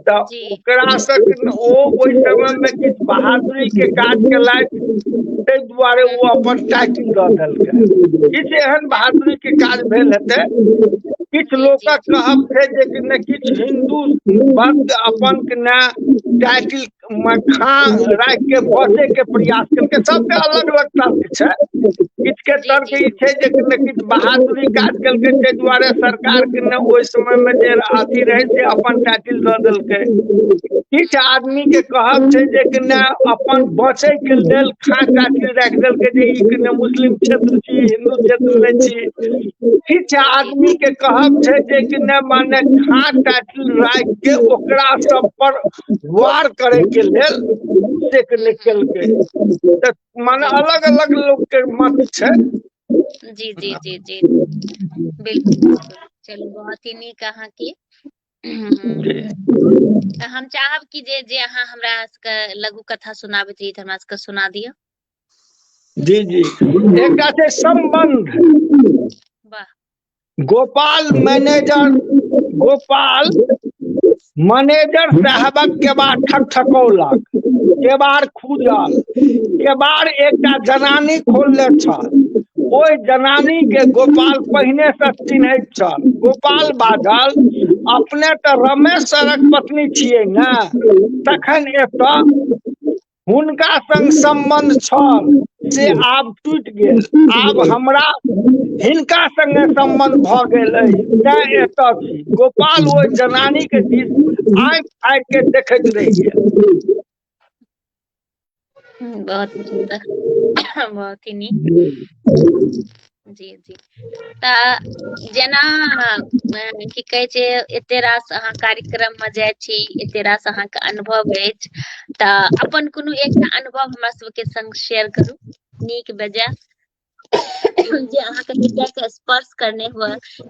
तो ओकरा से ओ ओहि समय में किछ बहादुरी के काज केलथि, तै दुआरे वो अपन टाइटिल दऽ देलकै। किछ एहन बहादुरी के काज भेल हेतै, किछ लोकक कहब छै जे कि ने किछ हिंदू भक्त अपन के ने टाइटिल में खां राखि के बचे के प्रयास केलकै, सबके अलग अलग तर्क छै। किछ के तर्क ई छै जे कि ने किछ बहादुरी काज केलकै, तै दुआरे सरकार के ने ओहि समय में जे अथी रहे से अपन टाइटिल दऽ देलकै। किछ आदमी के कहब छै जे कि ने अपन बचे के लेल खां टाइटिल राखि देलकै, जे ई कि ने मुस्लिम क्षेत्र छी, हिंदू क्षेत्र नहीं छी। किछ आदमी के कहब छै जे कि ने माने खां टाइटिल राखि के ओकरा सब पर वार करे के लेल से के निकलकै, तो माने अलग अलग लोग के मत छै। जी जी जी जी बिल्कुल। चलो बहुत ही नीक अहाँ के हम चाहब कि जे अहाँ हमरा सबके लघु कथा सुनाबैत रही, हमरा सबके सुना दियौ। जी जी एकटा छै संबंध। वाह। गोपाल मैनेजर साहबक केबाड़ ठकठकौलक, केबाड़ खुजल, केबाड़ एकटा जनानी खोलले छल। ओहि जनानी के गोपाल पहिने से चिन्हैत छल। गोपाल बाजल, अपने तो रमेश सरक पत्नी छियै ने, तखन एतऽ हुनका संग संबंध छल से आब टूटि गेल, आब हमरा हिनका संगे संबंध भ गेल अछि, तैं एतऽ छी। गोपाल ओहि जनानी के दिस आँखि फाड़ि के देखैत रहि गेल। बहुत ही सुंदर बहुत ही नीक जी जी तऽ जेना की कहै छै एते रास अहाँ कार्यक्रम में जाइ छी एते रास अहाँके अनुभव अछि तऽ अपन कोनो एकटा अनुभव हमरा सबके संग शेयर करू नीक बेजाय जे अहाँके हृदय के स्पर्श करने हुए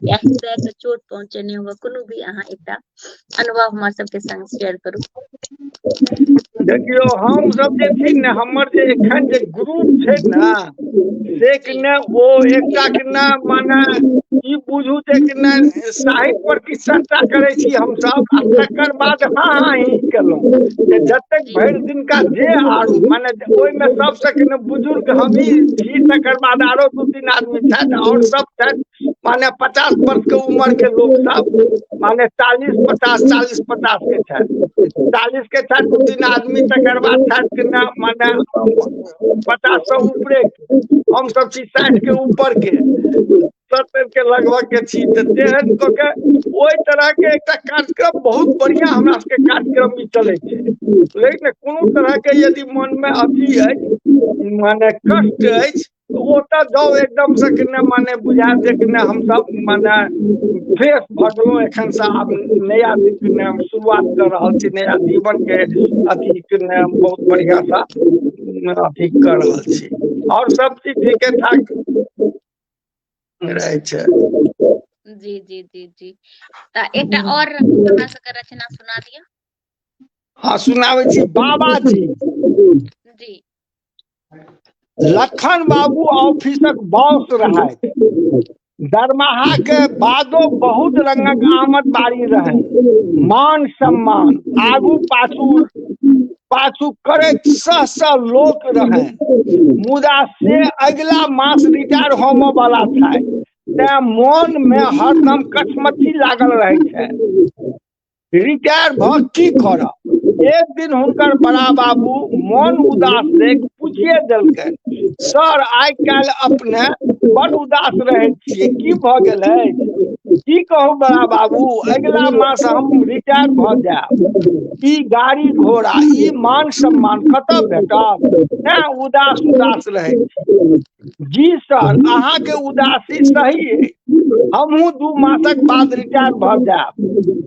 या हृदय के चोट पहुँचेने हुए कोनो भी अहाँ एकटा अनुभव हमरा सबके संग शेयर करू देखियो हम सब जे छी ने हमर जे एखन जे ग्रुप छै ने से कि जी ने ओ एकटा कि ने माने ई बुझू जे कि ने 60% चर्चा करै छी हमसब आ तकर बाद हाँ ही केलहुँ जे जतेक जी भरि दिनका जे आरू माने ओहिमे सबसे कि ने बुजुर्ग हमही छी तकर बाद आरो 2-3 आदमी छथि और सब छथि माने 50 वर्ष के उम्र के लोग सब माने 40-50 के छथि 40 के छथि 2-3 आदमी तकर बाद छथि कि ने माने 50 से ऊपरे हम सब छी 60 के ऊपर के 70 के लगभग के छी तऽ तेहन कऽ के ओहि तरह के एकटा कार्यक्रम बहुत बढ़िया हमरा सबके कार्यक्रम ई चलै छै लेकिन कोनो तरह के यदि मन में अथी अछि माने कष्ट अछि तऽ ओतऽ जाउ एकदम से कि ने माने बुझायत जे कि ने हमसब माने फ्रेश भऽ गेलहुँ एखन से आब नया शुरुआत कर रहल छी नया जीवन के अथी के ने बहुत बढ़िया सा अथी कर रहल छी और सब चीज ठीके ठाक रहै छै जी जी जी जी तऽ एकटा और हमरा सबके रचना सुना दिअ हाँ सुनाबै छी बाबाजी जी लखन बाबू ऑफिसक बॉस रहथि दरमाहा के बादो बहुत रंगक आमद बारी रहै मान सम्मान आगू पाछू पाछू करैत सह लोक रहै मुदा से अगिला मास रिटायर होमय वाला था तैं मोन में हरदम कचमची लागल रहै छै रिटायर भऽ की करब एक दिन हुनकर बड़ा बाबू मोन उदास देख पूछिए देलकनि सर आइ काल्हि अपने बड़ उदास रहै छियै की भऽ गेलै की कहू बड़ा बाबू अगिला मास हम रिटायर भऽ जायब ई गाड़ी घोड़ा ई मान सम्मान कतऽ भेटत तैं उदास उदास रहै छी जी सर अहाँके उदासी सही है हमहूँ 2 मासक बाद रिटायर भऽ जायब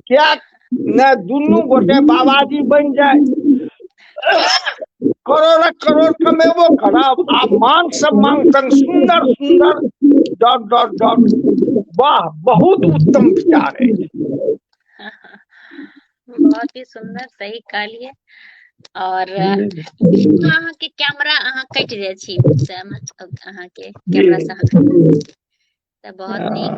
क्या ने दुनू गोटे बाबाजी बनि जाय करोड़क करोड़ कमेबो करब आ मान सम्मान संग सुंदर सुंदर डॉट डॉट डॉट वाह बहुत उत्तम विचार अछि बहुत ही सुंदर सही कहलिए और अहाँ के कैमरा अहाँ कट जाय छी से अहाँ के कैमरा से तऽ बहुत नीक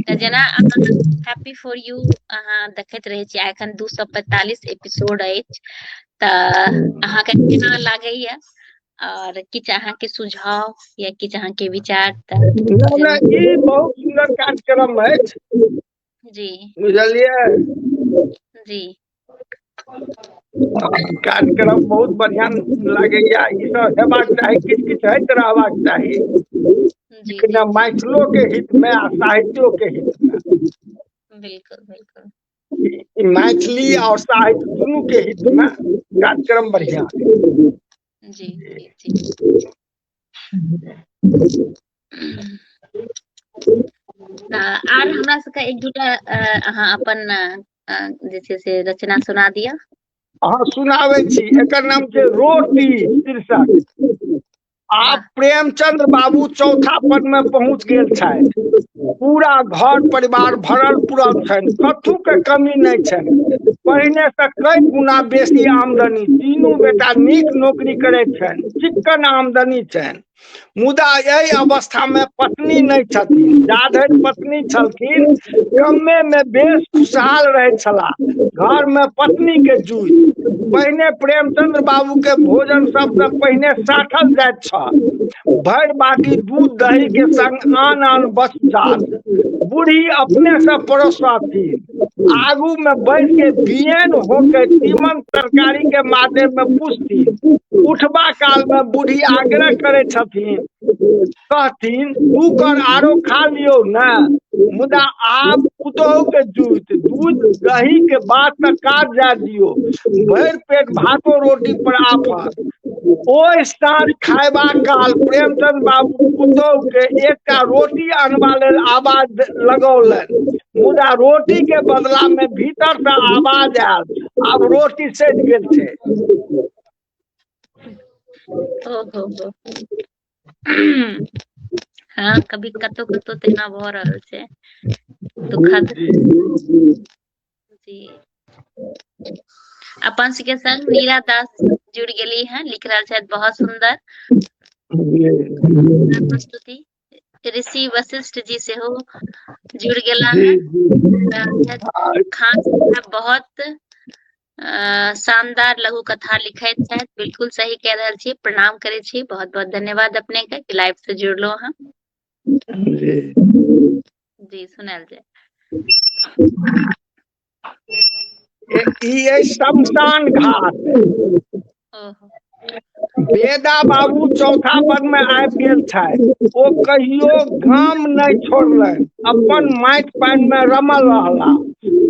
तऽ जेना हैप्पी फॉर यू अहाँ देखैत रहे छी एखन 245 एपिसोड अछि तऽ अहाँके केना लागैया और किछु अहाँके सुझाव या किछु अहाँके विचार तऽ ई बहुत सुंदर कार्यक्रम अछि जी बुझलिए जी कार्यक्रम बहुत बढ़िया लागैया ई सब हेबाक चाही किछु किछु होइत रहबाक चाही जी जी मैथिलो के हित में आ साहित्यो के हित में बिल्कुल बिल्कुल मैथिली और साहित्य दोनों के हित में कार्यक्रम बढ़िया जी जी जी आर हमरा सबके एक दूटा अहाँ अपन जे छै से रचना सुना दिअ अहाँ सुनाबै छी एकर नाम छै रोटी शीर्षक आब प्रेमचंद्र बाबू चौथा पद में पहुंच गेल छथि पूरा घर परिवार भरल पूरल छनि कथू के कमी नहीं छनि पहिने से कई गुना बेसी आमदनी तीनू बेटा नीक नौकरी करैत छनि चिक्कन आमदनी छनि मुदा एहि अवस्था में पत्नी नहीं छथिन जाधरि पत्नी छलखिन कमे में बेस खुशहाल रहै छलाह घर में पत्नी के जूझ पहिने प्रेमचंद्र बाबू के भोजन सबसे पहिने साखल जाइत छल भरि बाटी दूध दही के संग आन आन वस्तुजात बूढ़ी अपने से परोसथिन आगू में बैठ के बियन होके तीमन तरकारी के माध्यम में पूछती। उठबा काल में बूढ़ी आग्रह करे छथिन, कहथिन दू कर आरो खा लियो न, मुदा आप पुतोहू के जूत दूध दही के बाद तक काट जा दियो, भर पेट भातो रोटी पर आफत। ओ साँझ खायबा काल प्रेमचंद बाबू पुतोहू के एकटा रोटी अनबा लेल आवाज लगौलन, मुदा रोटी के बदला में भीतर से आवाज आयल, अब रोटी सज गेल छे। ओहो हाँ, कभी कतो कतो तेना भ रहल छै, दुखद। जी अपन सबके संग नीरा दास जुड़ गेली हैं, लिख रहल छथि बहुत सुंदर प्रस्तुति। ऋषि वशिष्ठ जी से हो जुड़ गेला हैं। खान साहब बहुत शानदार लघु कथा लिखैत छथि, बिल्कुल सही कह रहल छी, प्रणाम करे छी, बहुत बहुत धन्यवाद अपने के कि लाइव से जुड़लो हैं। जी सुनाल जाए। ये शमशान घाट बेदा बाबू चौथा पद में आबि गेल छै। ओ कहियो गाम नहीं छोड़लन, अपन माटि पानि में रमल रहला।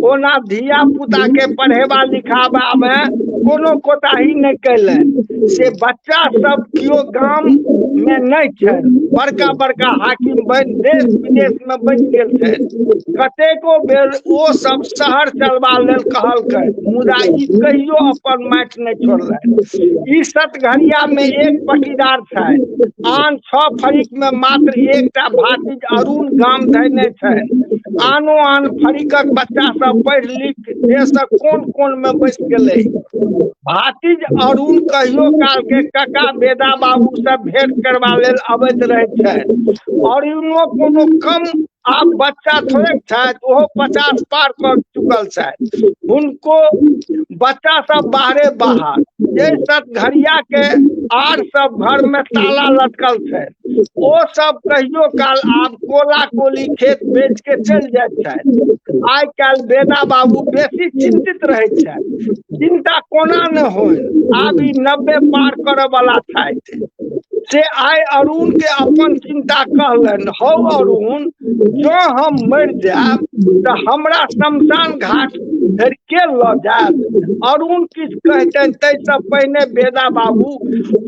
ओना धिया पुता के पढ़ेबा लिखाबा में कोनो कोताही नहीं कैलन। से बच्चा सब कियो गाम में नहीं छै, बड़का बड़का हाकिम बन देश विदेश में बच गेल छै। कतेको बेर ओ सब शहर चलबा लेल कहलकै, मुदा ई कहियो अपन माटि नहीं छोड़लन। ई सतघरिया में एक पटीदार छै, आन 6 फरीक में मात्र एकटा भातिज अरुण गाम धैने छै। आनो आन फरीकक बच्चा सब पढ़ लिख देशक कोन कोन में बस गेलै। भातिज अरुण कहियो काल के कका बेदा बाबू से भेंट करबा लेल अबैत रहैत छै। अरुणो कोनो कम आब बच्चा थोड़े छथि, ओहो 50 पार कर चुकल छथि। उनको बच्चा सब बाहरे बाहर, जे सतघरिया के आर सब घर में ताला लटकल छै। ओ सब कहियो काल आब कोला कोली खेत बेच के चल जाइत छथि। आइ काल बेदा बाबू बेसी चिंतित रहे छथि। चिंता कोना न होय, आब ई 90 पार करे वाला छथि। से आइ अरुण के अपन चिंता कहलन, हौ अरुण, जो हम मर जाब तो हमरा शमशान घाट धरि के ल जायत। अरुण किछ कहतनि तैसे पहिने बेदा बाबू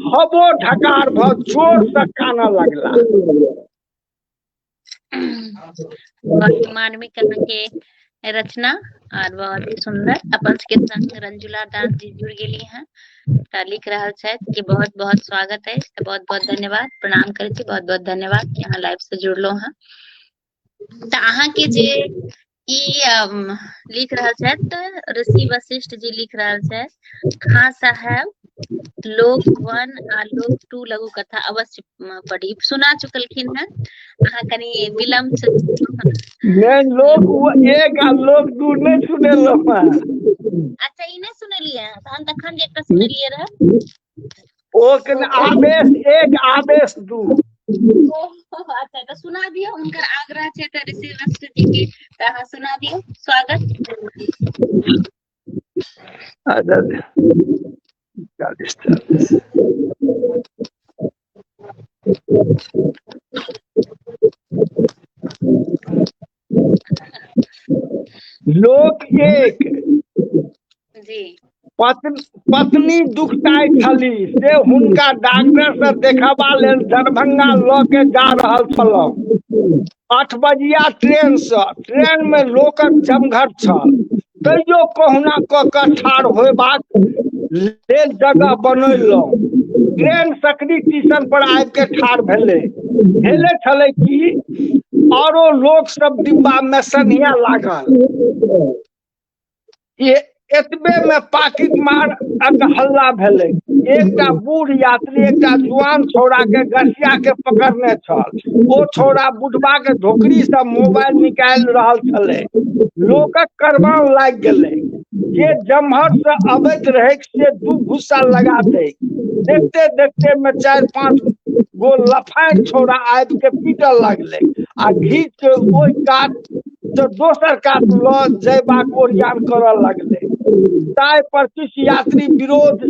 हबो ढकार भ जोर से कानऽ लगला। मानवी कथा के रचना और बहुत ही सुंदर। अपन के संग रंजुला दास जी जुड़ गेली हैं, लिख रहल छथि कि बहुत बहुत स्वागत है, बहुत बहुत धन्यवाद, प्रणाम करे छी, बहुत बहुत धन्यवाद कि अहाँ लाइव से जुड़लो हैं। तो अहाँ के जे ई लिख रहल छथि ऋषि वशिष्ठ जी लिख रहल छथि, खां साहब लोक 1 आ लोक 2 लघु कथा अवश्य पढ़ी। सुना चुकलखिन हैं, अहाँ कनी विलम्ब से नहीं लोक 1 आ लोक 2 नहीं सुनेलो। अच्छा ई नहीं सुनलिए, तहन तखन जे एकटा सुनलिए रहे ओ कने आदेश 1 आदेश 2। अच्छा तो सुना दियो, उनकर आग्रह छै त ऋषि वशिष्ठ जी के, त अहाँ सुना दियो। स्वागत। लोक 1 जी। पत्नी दुखताई छली, से हुनका डॉक्टर से देखबा लेल दरभंगा ल के जा रहल छलहुँ। 8 बजिया ट्रेन में लोकक जमघट छल। तैयो कहुना क के ठाढ़ होयबाक लेल जगह बनौलहुँ। ट्रेन सकरी स्टेशन पर आबि के ठाढ़ भेले छले कि औरो लोक सब डिब्बा में सनिया लागल। एतबे में पाकिट मार हल्ला भेले। एकटा बूढ़ यात्री एकटा जुआन छौड़ा के गठिया के पकड़ने छल। ओ छौड़ा बुढ़बा के धोकरी से मोबाइल निकाल रहल छले। लोकक करबान लाग गेले। जे जमहर से अबैत रहे से 2 घुस्सा लगा दे। देखते देखते में 4-5 गो लफाइन छौड़ा आबि के पीटल लगले आ घीच के ओइ कात तो दोसर कात ल जयबाक ओरियान करऽ लगलै। ताहि पर किछु यात्री विरोध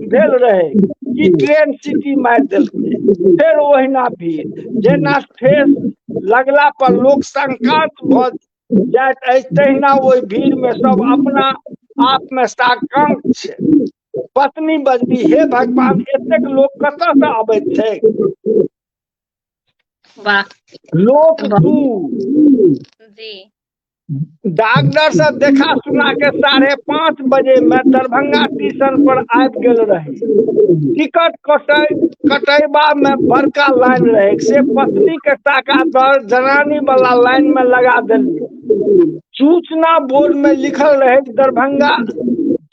भेल रहे कि ट्रेन सीटी मारि देलकै। फेर ओहिना भीड़, जेना ठेस लगला पर लोक शंकात भऽ जाइत अछि, तहिना ओहि भीड़ में सब अपना आप में साकांक छै। पत्नी बजली, हे भगवान, एतेक लोक कतऽ से अबैत छै? वाह लोक वाह दू जी डॉक्टर सब देखा सुना के 5:30 में दरभंगा स्टेशन पर आबि गेल रही। टिकट कटेबा में बड़का लाइन रहे से पत्नी के टाका दर जनानी वाला लाइन में लगा देलिए। सूचना बोर्ड में लिखल रहे दरभंगा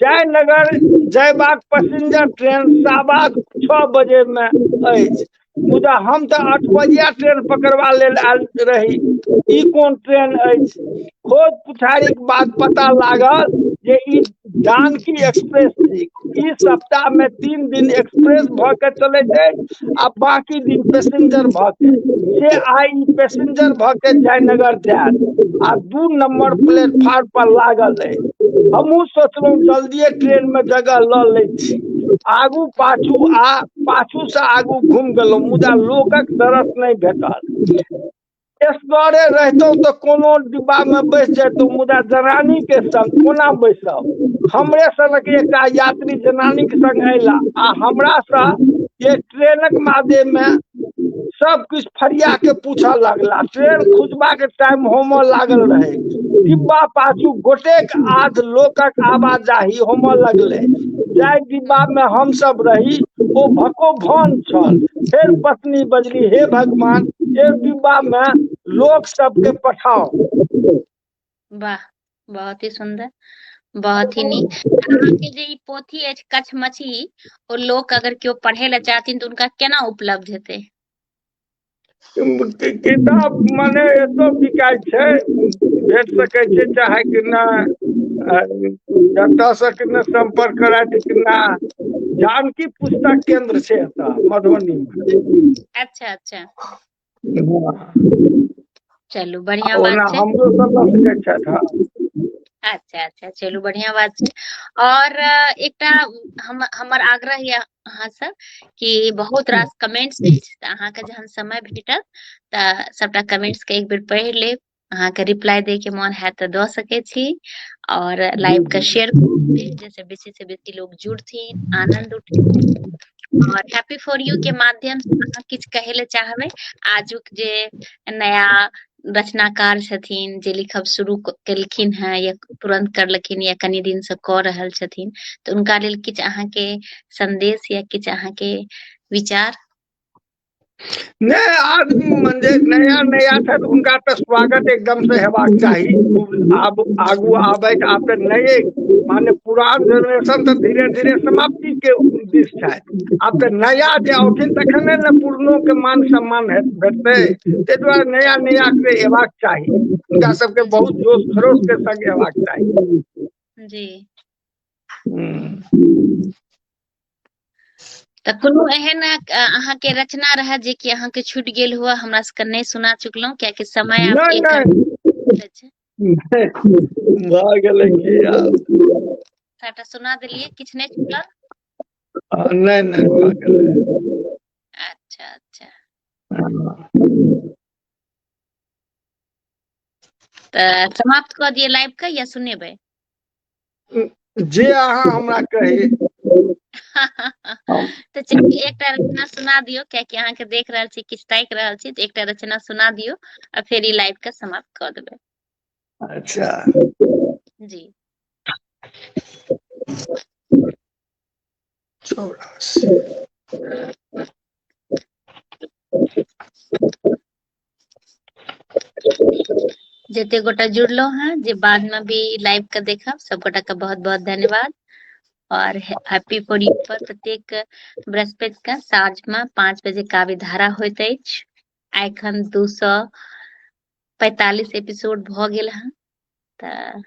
जयनगर जयबाक पैसेंजर ट्रेन 6:15 में अछि। मुदा हम तो 8 बजिया ट्रेन पकड़वा लेल आयल रही। ई कोन ट्रेन अछि? खोज पुछारी के बाद पता लागल जे ई जानकी एक्सप्रेस थी। ई सप्ताह में 3 दिन एक्सप्रेस भ के चलैत अछि आ बाकी दिन पैसेंजर भ के। से आई ई पैसेंजर भ के जयनगर जायत आ 2 नंबर प्लेटफार्म पर लागल है। हमहू सोचलहुँ जल्दिए ट्रेन में जगह ल लै छी। आगू पाछू से आगू घूम गेलहुँ, मुदा लोकक दरस नहीं भेटल। एसगरे रहतौ तो कोनो डिब्बा में बैस जैतौ, मुदा जनानी के संग कोना बैसब? हमरे सनक एकटा यात्री जनानी के संग अयला आ हमरा सा ये ट्रेनक माध्यम में सब कुछ फरिया के पूछऽ लगला। ट्रेन खुजबा के टाइम होमऽ लागल रहे। डिब्बा पाछू गोटेक आध लोकक आवाजाही होमऽ लगलै। जाहि डिब्बा में हम सब रही ओ भको भन छल। फिर पत्नी बजली, हे भगवान, एक डिब्बा में लोग सबके पठाओ। वाह बहुत ही सुंदर, बहुत ही नीक। अहाँके जे ई पोथी अछि कछमछी, ओ लोक अगर केओ पढ़े ला चाहथिन तो उनका केना उपलब्ध हेतै? किताब मने एतो बिकाय छै, भेट सकै छै, चाहे कि ना जतऽ से कि ना संपर्क करायत कि ना। जानकी पुस्तक केंद्र छै एतऽ मधुबनी में। अच्छा अच्छा, हाँ। चलू बढ़िया बात ओना छै। हमरो सब लऽ सकै छथि। हाँ। अच्छा अच्छा, चलू बढ़िया बात छै। और एकटा हमर आग्रह ये अहाँ से कि बहुत रास कमेंट्स अछि, तऽ अहाँके जहन समय भेटत तऽ सबटा कमेंट्स के एक बेर पढ़ि लेब। अहाँके रिप्लाई दै के मन हैत तऽ दऽ सकै छी, और लाइव के शेयर करू जैसे बेसी से बेसी लोग जुड़थिन, आनंद उठथिन। और हैप्पी फॉर यू के माध्यम से अहाँ किछु कहै ले चाहबै? आजुक जे नया रचनाकार छथिन, जे लिखब शुरू केलखिन हैं या तुरंत करलखिन या कनि दिन से कऽ रहल छथिन, तऽ उनका लेल किछु अहाँके संदेश या किछु अहाँके विचार? नहीं, आदमी मन जे नया नया छथि हुनका तऽ स्वागत एकदम से हेबाक चाही। आब आगू आबै आब तऽ नए माने पुरान जनरेशन तऽ धीरे धीरे समाप्ति के दिस छथि। आब तऽ नया जे औथिन तखने ने पुरनो के मान सम्मान भेटतै। ताहि दुआरे नया नया के एबाक चाही, हुनका सबके बहुत जोश खरोश के संग एबाक चाही। जी, हम्म। तऽ कोनो एहन अहाँके रचना रहै जे कि अहाँके छूटि गेल हुआ, हमरा सबके नहीं सुना चुकलहुँ, कियाकि समय आब नहीं एक घंटा छै। भऽ गेलै की आब। सबटा सुना देलियै, किछु नहीं छूटल? नहीं नहीं भऽ गेलै। अच्छा अच्छा, तऽ समाप्त कऽ दियै लाइव के या सुनेबै? जे अहाँ हमरा कही। तऽ चलिए एकटा रचना सुना दियौ, कियाकि अहाँके देख रहल छी, किछु ताकि रहल छी, तऽ एकटा रचना सुना दियौ आ फेर ई लाइव के समाप्त कऽ देबै। अच्छा। जी। 84। जते गोटा जुड़लो हैं, जे बाद में भी लाइव के देखब, सब गोटा के बहुत बहुत धन्यवाद। और हैप्पी फॉर यू पर प्रत्येक बृहस्पति के साँझ में 5 बजे काव्य धारा होइत अछि। आ एखन 245 एपिसोड भऽ गेल हैं। तऽ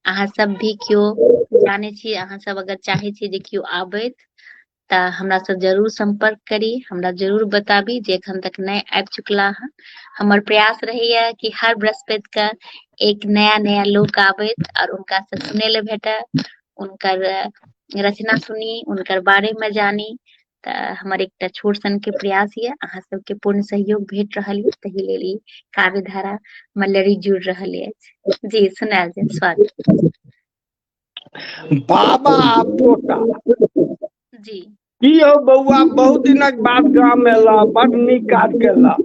अहाँ सब भी केओ जानै छी, अहाँ सब अगर चाहे छी जे केओ आबैत त हमरा से जरूर संपर्क करी, हमरा जरूर बताबी जे एखन तक नहीं आबि चुकला हन। हमर प्रयास रहैया कि हर बृहस्पति के एक नया नया लोक आबैत और उनका से सुने ले भेटे, उनकर रचना सुनी, उनकर बारे में जानी। त हमर एकटा छोट सन के प्रयास ये, अहाँ सबके पूर्ण सहयोग भेट रहल ये, तही लेल ई काव्य धारा मल्लरी जुड़ रहल अछि। जी सुनायल जाय, स्वागत। बाबा आ पोता जी की हो बउआ, बहुत दिनक बाद गाम एला, बड नीक काज केला।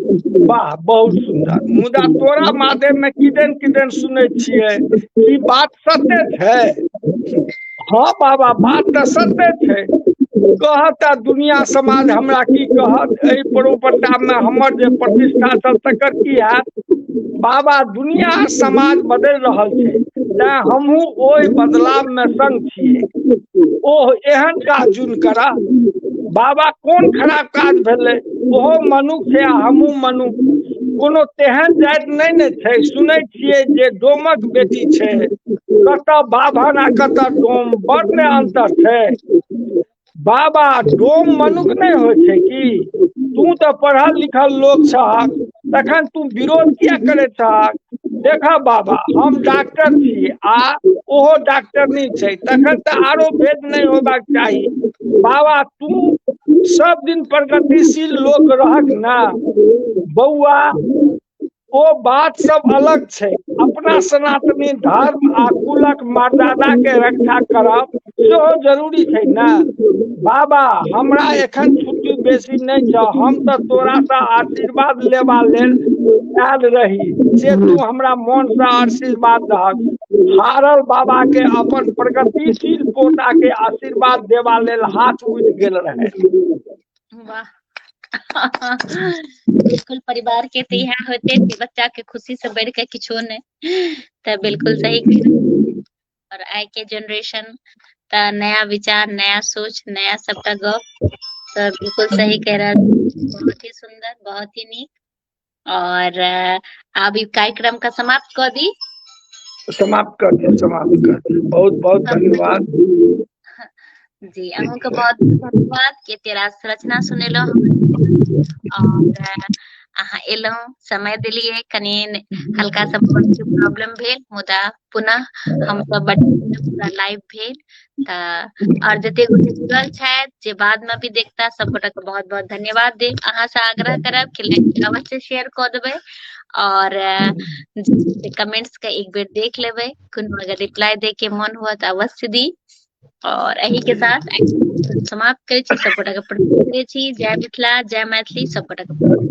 वाह बहुत सुंदर। मुदा तोरा माध्यम में किदैन सुनै छियै, की बात सत्य छै? हाँ बाबा, बात तो सत्य छै। कहत दुनिया समाज हमरा की कहत, एहि परोपट्टा में हमर जे प्रतिष्ठा छल तकर की हैत? बाबा दुनिया समाज बदल रहल छै, तें हमहू ओहि बदलाव में संग छियै। ओह एहन काज जुन करा। बाबा कोन खराब काज भेलै? ओहो मनुख छै आ हमहू मनुख। कोनो तेहन जाति नहीं ने छै। सुनै छियै जे डोमक बेटी छै, कतऽ बाभन आ कतऽ डोम, बड़ ने अंतर छै। बाबा डोम मनुख नहीं होइ छै की? तू तो पढ़ल लिखल लोग छहक, तखन तू विरोध किया करे छहक? देखा बाबा, हम डॉक्टर छी आ ओहो डॉक्टरनी छै, तखन तो आरो भेद नहीं होबाक चाही। बाबा तू सब दिन प्रगतिशील लोग रहक ना। बउआ ओ बात सब अलग छै। अपना सनातनी धर्म आ कुलक मर्यादा के रक्षा करब सेहो जरूरी छै ना। बाबा हमरा एखन छुट्टी बेसी नहीं छ, हम तो तोरा सा आशीर्वाद लेबा लेल आयल रही, से तू हमरा मन से आशीर्वाद दहक। हारल बाबा के अपन प्रगतिशील पोता के आशीर्वाद देवा लेल हाथ उठि गेल रहे। वाह बिल्कुल, परिवार के तो यहाँ होते कि बच्चा के खुशी से बढ़ के किछो नहीं। तो बिल्कुल सही कह रहे। और आइ के जनरेशन त नया विचार, नया सोच, नया सबटा गप, तो बिल्कुल सही कह रहा। बहुत ही सुंदर, बहुत ही नीक। और अब ई कार्यक्रम का समाप्त कर दी। समाप्त कर दिया, समाप्त कर दिया। बहुत बहुत धन्यवाद। जी अहूँ के बहुत धन्यवाद कि तेरा रचना सुनेलो और अहाँ एलो, समय दिलिए। कनी हल्का सा प्रॉब्लम भेल, मुदा पुनः हम सब पूरा लाइव भेल। त और जते गोटे जुड़ल छथि, जे बाद में भी देखता, सब गोटा के बहुत बहुत धन्यवाद देब। अहाँ से आग्रह करब कि लाइव अवश्य शेयर कर देबै और कमेंट्स के एक बेर देख लेबै। कोनो अगर रिप्लाई दे के मन हुआ तो अवश्य दी। और यही के साथ समाप्त करे छी। सब गोटा के प्रणाम करे छी। जय मिथिला, जय मैथिली, सब गोटा के प्रणाम।